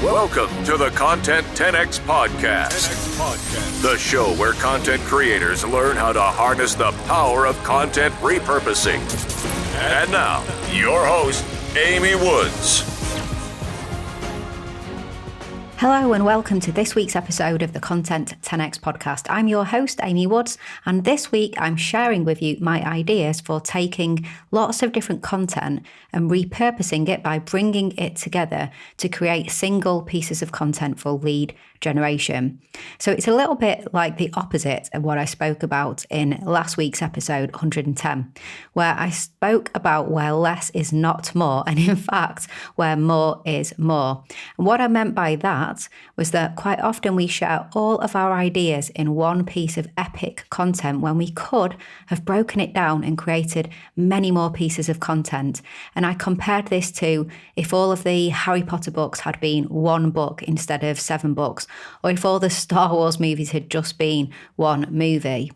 Welcome to the Content 10X Podcast, the show where content creators learn how to harness the power of content repurposing. And now, your host, Amy Woods. Hello and welcome to this week's episode of the Content 10X Podcast. I'm your host, Amy Woods, and this week I'm sharing with you my ideas for taking lots of different content and repurposing it by bringing it together to create single pieces of content for lead generation. So it's a little bit like the opposite of what I spoke about in last week's episode 110, where I spoke about where less is not more, and in fact, where more is more. And what I meant by that was that quite often we share all of our ideas in one piece of epic content when we could have broken it down and created many more pieces of content. And I compared this to if all of the Harry Potter books had been one book instead of 7 books, or if all the Star Wars movies had just been one movie.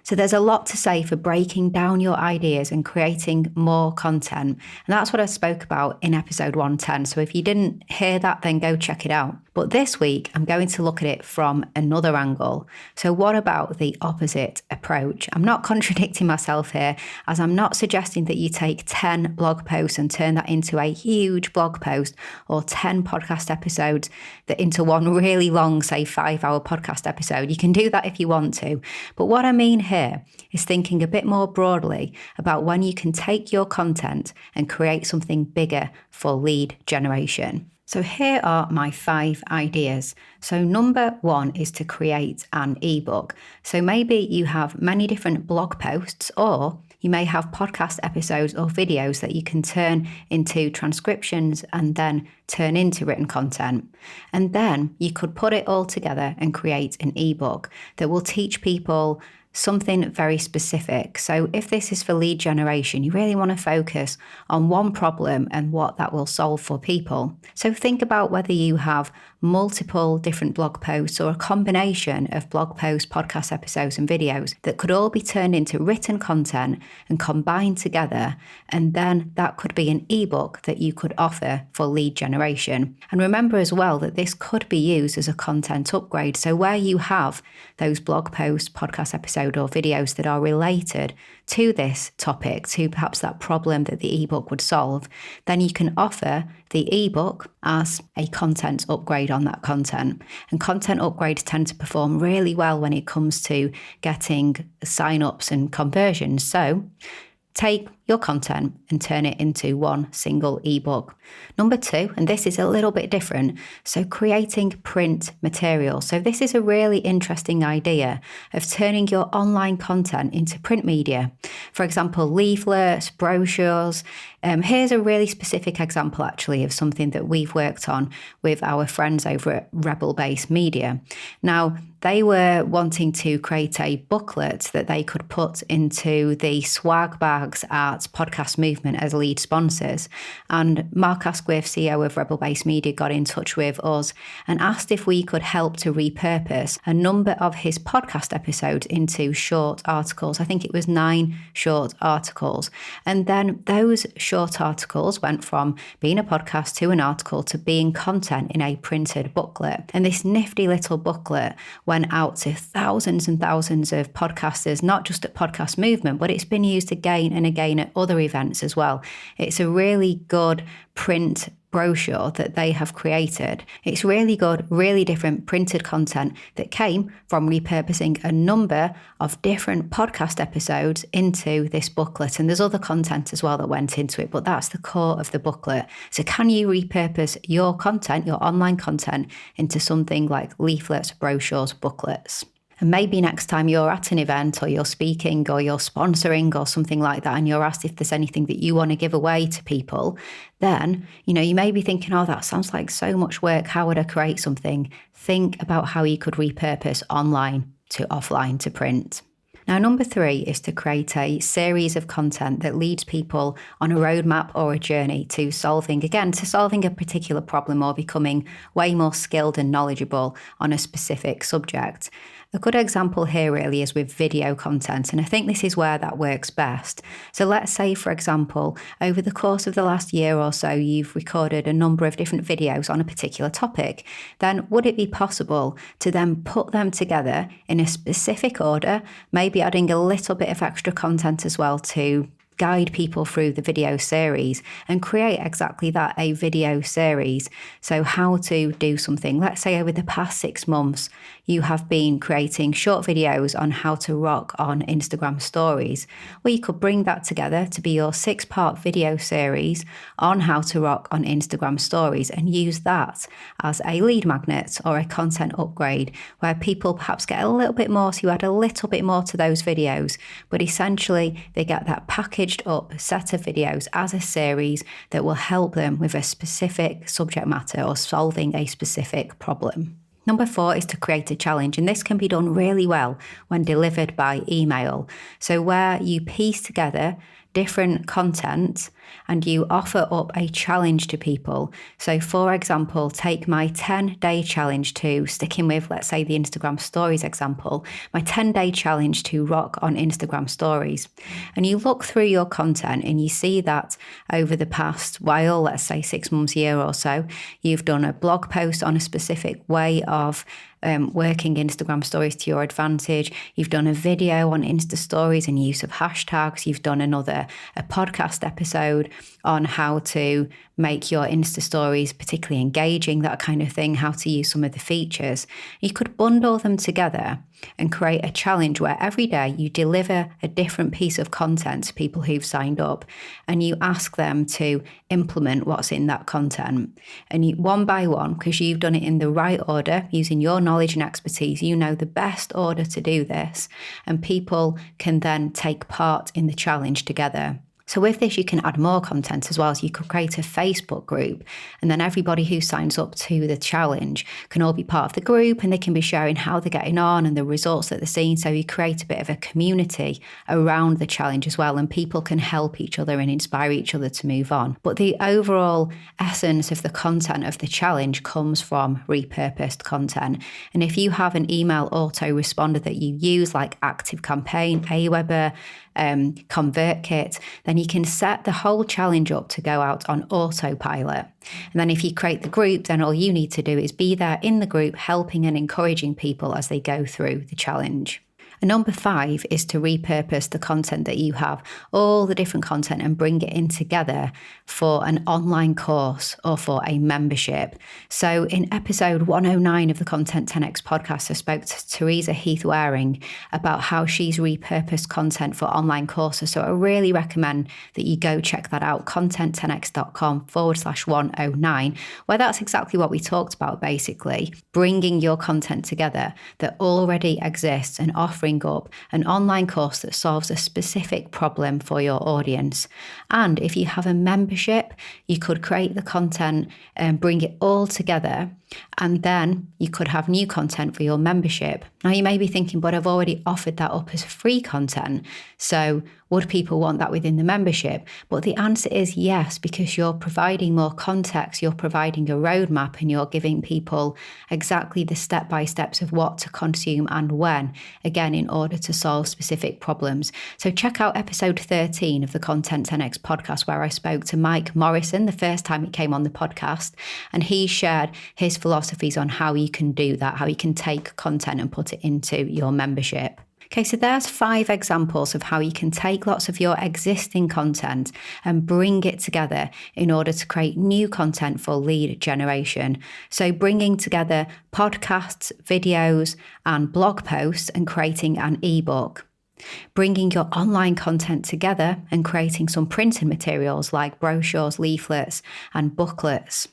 So there's a lot to say for breaking down your ideas and creating more content. And that's what I spoke about in episode 110. So if you didn't hear that, then go check it out. But this week, I'm going to look at it from another angle. So what about the opposite approach? I'm not contradicting myself here, as I'm not suggesting that you take 10 blog posts and turn that into a huge blog post, or 10 podcast episodes that into one really long, say 5-hour podcast episode. You can do that if you want to. But what I mean here is thinking a bit more broadly about when you can take your content and create something bigger for lead generation. So here are my 5 ideas. So number 1 is to create an ebook. So maybe you have many different blog posts, or you may have podcast episodes or videos that you can turn into transcriptions and then turn into written content. And then you could put it all together and create an ebook that will teach people something very specific. So if this is for lead generation, you really want to focus on one problem and what that will solve for people. So think about whether you have multiple different blog posts or a combination of blog posts, podcast episodes and videos that could all be turned into written content and combined together. And then that could be an ebook that you could offer for lead generation. And remember as well that this could be used as a content upgrade. So where you have those blog posts, podcast episodes or videos that are related to this topic, to perhaps that problem that the ebook would solve, then you can offer the ebook as a content upgrade on that content. And content upgrades tend to perform really well when it comes to getting sign-ups and conversions. So take your content and turn it into one single ebook. Number 2, and this is a little bit different, so creating print material. So this is a really interesting idea of turning your online content into print media. For example, leaflets, brochures. Here's a really specific example actually of something that we've worked on with our friends over at Repurpose Media. Now, they were wanting to create a booklet that they could put into the swag bags at Podcast Movement as lead sponsors. And Mark Asquith, CEO of Repurpose Media, got in touch with us and asked if we could help to repurpose a number of his podcast episodes into short articles. I think it was 9 short articles. And then those short articles went from being a podcast to an article to being content in a printed booklet. And this nifty little booklet went out to thousands and thousands of podcasters, not just at Podcast Movement, but it's been used again and again at other events as well. It's a really good print brochure that they have created. It's really good, really different printed content that came from repurposing a number of different podcast episodes into this booklet. And there's other content as well that went into it, but that's the core of the booklet. So can you repurpose your content, your online content, into something like leaflets, brochures, booklets? And maybe next time you're at an event or you're speaking or you're sponsoring or something like that, and you're asked if there's anything that you want to give away to people, then, you may be thinking, oh, that sounds like so much work. How would I create something? Think about how you could repurpose online to offline to print. Now, number 3 is to create a series of content that leads people on a roadmap or a journey to solving a particular problem or becoming way more skilled and knowledgeable on a specific subject. A good example here really is with video content, and I think this is where that works best. So let's say, for example, over the course of the last year or so, you've recorded a number of different videos on a particular topic. Then would it be possible to then put them together in a specific order, maybe adding a little bit of extra content as well to guide people through the video series and create exactly that, a video series? So how to do something. Let's say over the past 6 months, you have been creating short videos on how to rock on Instagram stories. Well, you could bring that together to be your 6-part video series on how to rock on Instagram stories and use that as a lead magnet or a content upgrade where people perhaps get a little bit more, so you add a little bit more to those videos, but essentially they get that packaged up set of videos as a series that will help them with a specific subject matter or solving a specific problem. Number 4 is to create a challenge, and this can be done really well when delivered by email. So where you piece together different content and you offer up a challenge to people. So for example, take my 10-day challenge to, sticking with, let's say, the Instagram stories example, my 10-day challenge to rock on Instagram stories. And you look through your content and you see that over the past while, let's say 6 months, year or so, you've done a blog post on a specific way of working Instagram stories to your advantage. You've done a video on Insta stories and use of hashtags. You've done a podcast episode on how to make your Insta stories particularly engaging, that kind of thing, how to use some of the features. You could bundle them together and create a challenge where every day you deliver a different piece of content to people who've signed up and you ask them to implement what's in that content. And you, one by one, because you've done it in the right order, using your knowledge and expertise, you know the best order to do this, and people can then take part in the challenge together. So with this, you can add more content as well. So you could create a Facebook group, and then everybody who signs up to the challenge can all be part of the group, and they can be sharing how they're getting on and the results that they're seeing. So you create a bit of a community around the challenge as well, and people can help each other and inspire each other to move on. But the overall essence of the content of the challenge comes from repurposed content. And if you have an email autoresponder that you use, like ActiveCampaign, Aweber, ConvertKit, then you can set the whole challenge up to go out on autopilot. And then if you create the group, then all you need to do is be there in the group, helping and encouraging people as they go through the challenge. And number 5 is to repurpose the content that you have, all the different content, and bring it in together for an online course or for a membership. So in episode 109 of the Content 10X podcast, I spoke to Teresa Heath-Waring about how she's repurposed content for online courses. So I really recommend that you go check that out, content10x.com/109, where that's exactly what we talked about, basically, bringing your content together that already exists and offering up an online course that solves a specific problem for your audience. And if you have a membership, you could create the content and bring it all together, and then you could have new content for your membership. Now you may be thinking, but I've already offered that up as free content, so would people want that within the membership? But the answer is yes, because you're providing more context, you're providing a roadmap, and you're giving people exactly the step-by-steps of what to consume and when, again, in order to solve specific problems. So check out episode 13 of the Content 10X podcast, where I spoke to Mike Morrison the first time he came on the podcast, and he shared his philosophies on how you can do that, how you can take content and put it into your membership. Okay, so there's 5 examples of how you can take lots of your existing content and bring it together in order to create new content for lead generation. So bringing together podcasts, videos, and blog posts and creating an ebook. Bringing your online content together and creating some printed materials like brochures, leaflets, and booklets.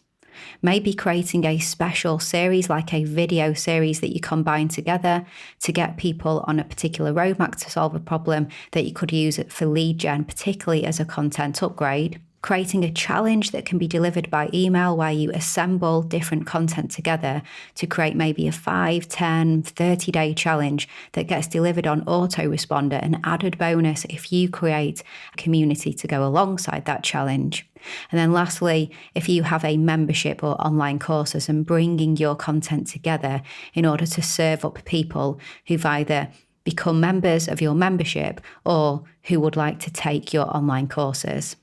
Maybe creating a special series like a video series that you combine together to get people on a particular roadmap to solve a problem that you could use for lead gen, particularly as a content upgrade. creating a challenge that can be delivered by email where you assemble different content together to create maybe a 5, 10, 30-day challenge that gets delivered on autoresponder, an added bonus if you create a community to go alongside that challenge. And then lastly, if you have a membership or online courses, and bringing your content together in order to serve up people who've either become members of your membership or who would like to take your online courses.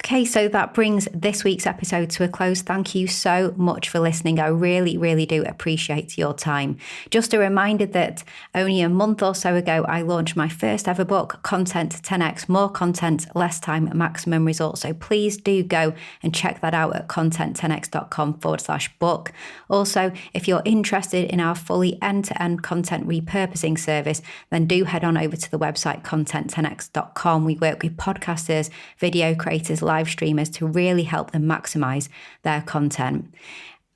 Okay, so that brings this week's episode to a close. Thank you so much for listening. I really, really do appreciate your time. Just a reminder that only a month or so ago, I launched my first ever book, Content 10x, More Content, Less Time, Maximum Results. So please do go and check that out at content10x.com/book. Also, if you're interested in our fully end-to-end content repurposing service, then do head on over to the website content10x.com. We work with podcasters, video creators, live streamers to really help them maximize their content.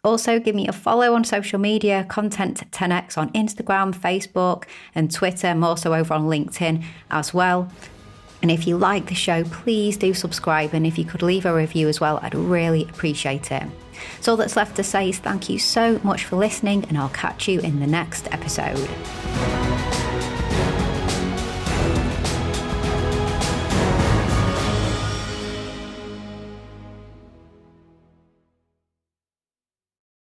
Also, give me a follow on social media, Content 10x on Instagram, Facebook, and Twitter. I'm also over on LinkedIn as well. And if you like the show, please do subscribe. And if you could leave a review as well, I'd really appreciate it. So all that's left to say is thank you so much for listening, and I'll catch you in the next episode.